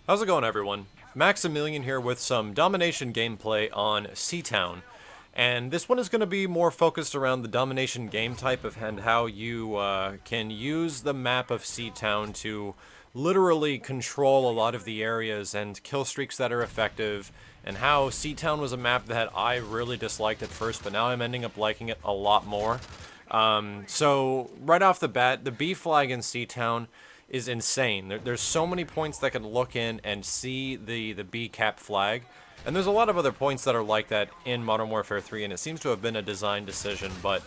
How's it going, everyone? Maximilian here with some Domination gameplay on Seatown. And this one is going to be more focused around the Domination game type and how you can use the map of Seatown to literally control a lot of the areas and kill streaks that are effective, and how Seatown was a map that I really disliked at first, but now I'm ending up liking it a lot more. So right off the bat, the B flag in Seatown is insane. There's so many points that can look in and see the B cap flag. And there's a lot of other points that are like that in Modern Warfare 3, and it seems to have been a design decision, but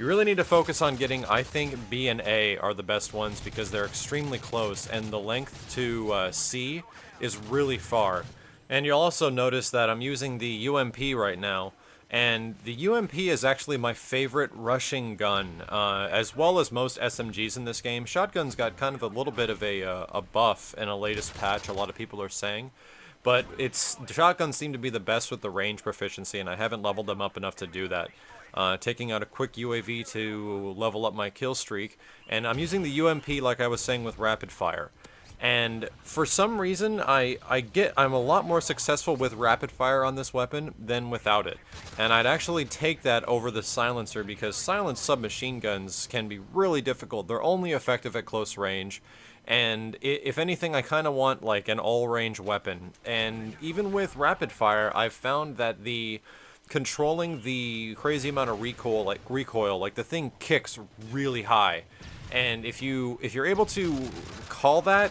you really need to focus on getting, I think, B and A are the best ones because they're extremely close, and the length to C is really far. And you'll also notice that I'm using the UMP right now, and the UMP is actually my favorite rushing gun, as well as most SMGs in this game. Shotgun's got kind of a little bit of a buff in a latest patch, a lot of people are saying. But the shotguns seem to be the best with the range proficiency, and I haven't leveled them up enough to do that. Taking out a quick UAV to level up my kill streak, and I'm using the UMP like I was saying with rapid fire. And for some reason, I'm a lot more successful with rapid fire on this weapon than without it. And I'd actually take that over the silencer because silenced submachine guns can be really difficult. They're only effective at close range. And if anything, I kind of want like an all-range weapon. And even with rapid fire, I've found that controlling the crazy amount of recoil, like the thing kicks really high. And if you're able to call that,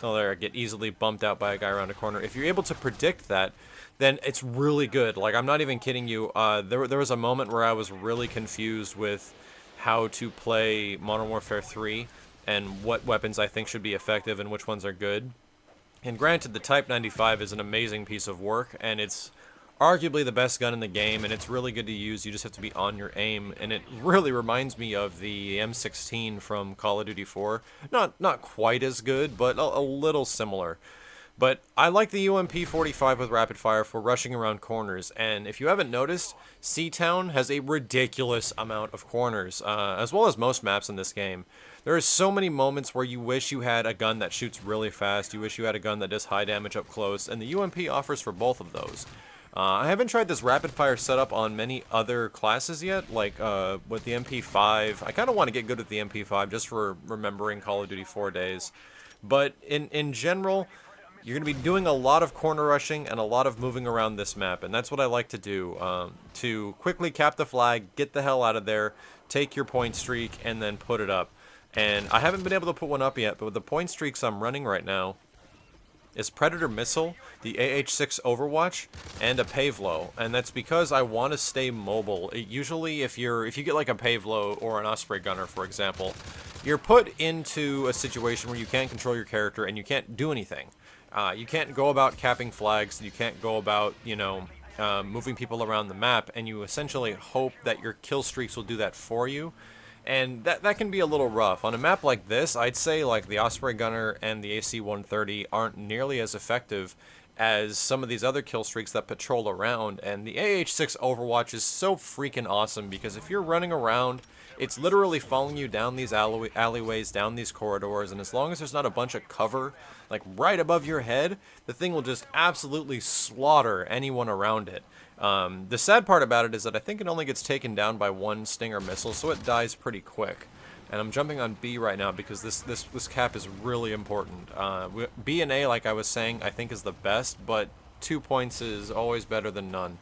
oh there, I get easily bumped out by a guy around a corner. If you're able to predict that, then it's really good. Like, I'm not even kidding you. There was a moment where I was really confused with how to play Modern Warfare 3 and what weapons I think should be effective and which ones are good. And granted, the Type 95 is an amazing piece of work, and it's arguably the best gun in the game, and it's really good to use. You just have to be on your aim, and it really reminds me of the M16 from Call of Duty 4. Not quite as good, but a little similar. But I like the UMP-45 with rapid fire for rushing around corners, and if you haven't noticed, Seatown has a ridiculous amount of corners, as well as most maps in this game. There are so many moments where you wish you had a gun that shoots really fast, you wish you had a gun that does high damage up close, and the UMP offers for both of those. I haven't tried this rapid fire setup on many other classes yet, like with the MP5. I kind of want to get good with the MP5 just for remembering Call of Duty 4 days. But in general, you're going to be doing a lot of corner rushing and a lot of moving around this map, and that's what I like to do, to quickly cap the flag, get the hell out of there, take your point streak, and then put it up. And I haven't been able to put one up yet, but with the point streaks I'm running right now is Predator Missile, the AH-6 Overwatch, and a Pavelo, and that's because I want to stay mobile. Usually if you get like a Pavelo or an Osprey Gunner, for example, you're put into a situation where you can't control your character and you can't do anything. You can't go about capping flags, you can't go about, moving people around the map, and you essentially hope that your kill streaks will do that for you. And that can be a little rough. On a map like this, I'd say like the Osprey Gunner and the AC-130 aren't nearly as effective as some of these other kill streaks that patrol around. And the AH-6 Overwatch is so freaking awesome because if you're running around, it's literally following you down these alleyways, down these corridors, and as long as there's not a bunch of cover like right above your head, the thing will just absolutely slaughter anyone around it. The sad part about it is that I think it only gets taken down by one Stinger missile, so it dies pretty quick. And I'm jumping on B right now because this cap is really important. B and A, like I was saying, I think is the best, but 2 points is always better than none.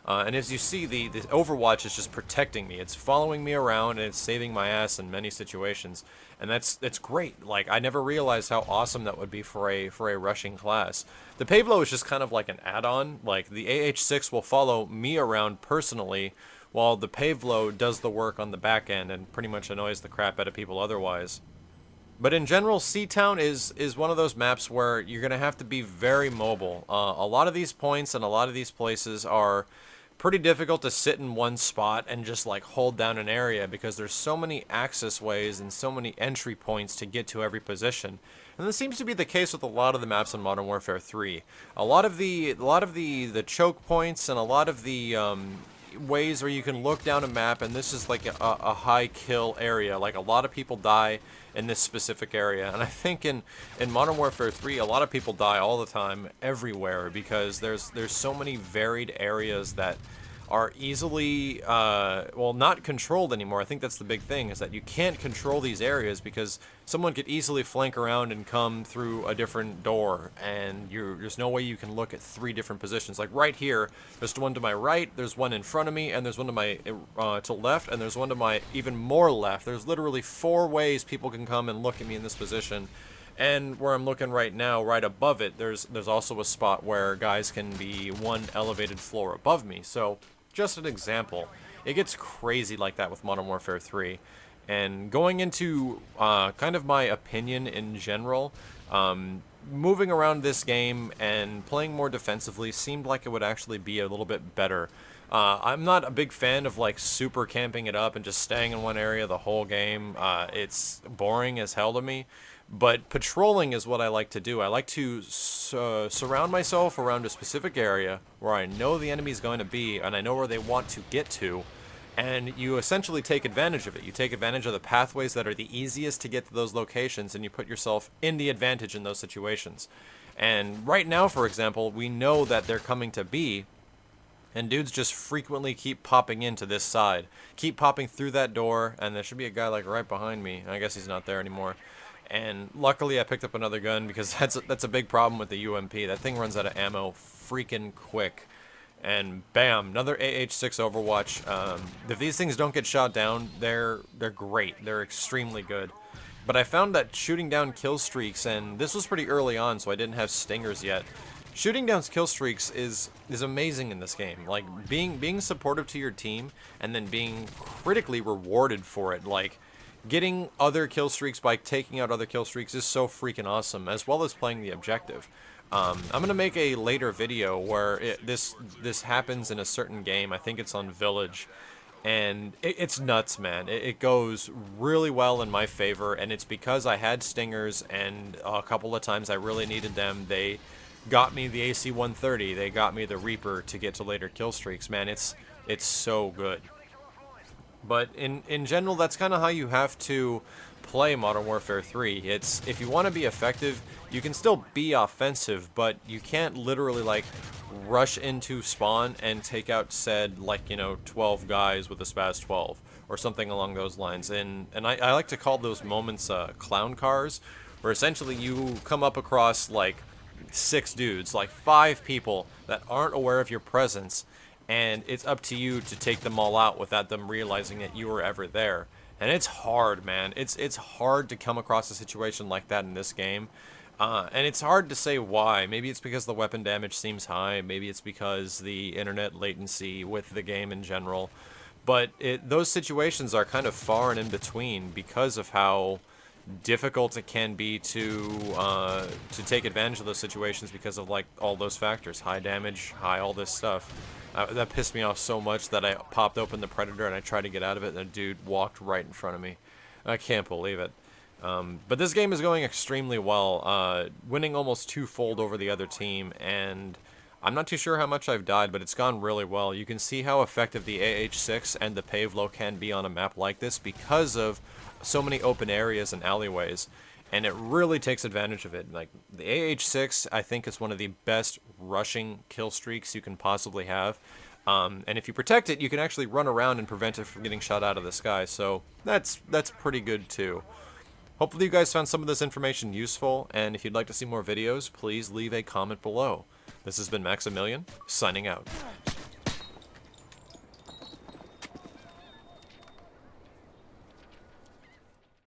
And as you see, the Overwatch is just protecting me. It's following me around, and it's saving my ass in many situations. And that's great. Like, I never realized how awesome that would be for a rushing class. The Pavelo is just kind of like an add-on. Like, the AH-6 will follow me around personally, while the Pavelo does the work on the back end and pretty much annoys the crap out of people otherwise. But in general, Seatown is one of those maps where you're going to have to be very mobile. A lot of these points and a lot of these places are pretty difficult to sit in one spot and just like hold down an area because there's so many access ways and so many entry points to get to every position. And this seems to be the case with a lot of the maps in Modern Warfare 3. A lot of the choke points and a lot of the ways where you can look down a map, and this is like a high kill area. Like, a lot of people die in this specific area, and I think in Modern Warfare 3, a lot of people die all the time, everywhere, because there's so many varied areas that are easily, well, not controlled anymore. I think that's the big thing, is that you can't control these areas because someone could easily flank around and come through a different door, and there's no way you can look at 3 different positions. Like right here, there's one to my right, there's one in front of me, and there's one to my to left, and there's one to my even more left. There's literally 4 ways people can come and look at me in this position. And where I'm looking right now, right above it, there's also a spot where guys can be 1 elevated floor above me. So, just an example. It gets crazy like that with Modern Warfare 3. And going into kind of my opinion in general, moving around this game and playing more defensively seemed like it would actually be a little bit better. I'm not a big fan of like super camping it up and just staying in one area the whole game. It's boring as hell to me. But patrolling is what I like to do. I like to surround myself around a specific area where I know the enemy's going to be, and I know where they want to get to, and you essentially take advantage of it. You take advantage of the pathways that are the easiest to get to those locations, and you put yourself in the advantage in those situations. And right now, for example, we know that they're coming to B, and dudes just frequently keep popping into this side. Keep popping through that door, and there should be a guy like right behind me. I guess he's not there anymore. And luckily I picked up another gun, because that's a big problem with the UMP. That thing runs out of ammo freaking quick. And bam, another AH-6 Overwatch. If these things don't get shot down, they're great. They're extremely good. But I found that shooting down kill streaks, and this was pretty early on, so I didn't have stingers yet. Shooting down kill streaks is amazing in this game. Like, being supportive to your team and then being critically rewarded for it. Like, getting other kill streaks by taking out other kill streaks is so freaking awesome, as well as playing the objective. I'm gonna make a later video where this happens in a certain game. I think it's on Village, and it's nuts, man. It goes really well in my favor, and it's because I had stingers, and a couple of times I really needed them. They got me the AC-130. They got me the Reaper to get to later kill streaks. Man, it's so good. But in general, that's kind of how you have to play Modern Warfare 3. It's, if you want to be effective, you can still be offensive, but you can't literally, like, rush into spawn and take out said, like, 12 guys with a Spaz 12, or something along those lines. And I like to call those moments clown cars, where essentially you come up across, like, 6 dudes, like 5 people that aren't aware of your presence, and it's up to you to take them all out without them realizing that you were ever there. And it's hard, man. It's hard to come across a situation like that in this game. And it's hard to say why. Maybe it's because the weapon damage seems high. Maybe it's because the internet latency with the game in general. But those situations are kind of far and in between because of how difficult it can be to take advantage of those situations because of, like, all those factors. High damage, high all this stuff. That pissed me off so much that I popped open the Predator and I tried to get out of it, and a dude walked right in front of me. I can't believe it. But this game is going extremely well, winning almost twofold over the other team, and I'm not too sure how much I've died, but it's gone really well. You can see how effective the AH-6 and the Pavlo can be on a map like this because of so many open areas and alleyways. And it really takes advantage of it. Like, the AH-6, I think, is one of the best rushing kill streaks you can possibly have. And if you protect it, you can actually run around and prevent it from getting shot out of the sky. So that's pretty good, too. Hopefully you guys found some of this information useful, and if you'd like to see more videos, please leave a comment below. This has been Maximilian, signing out.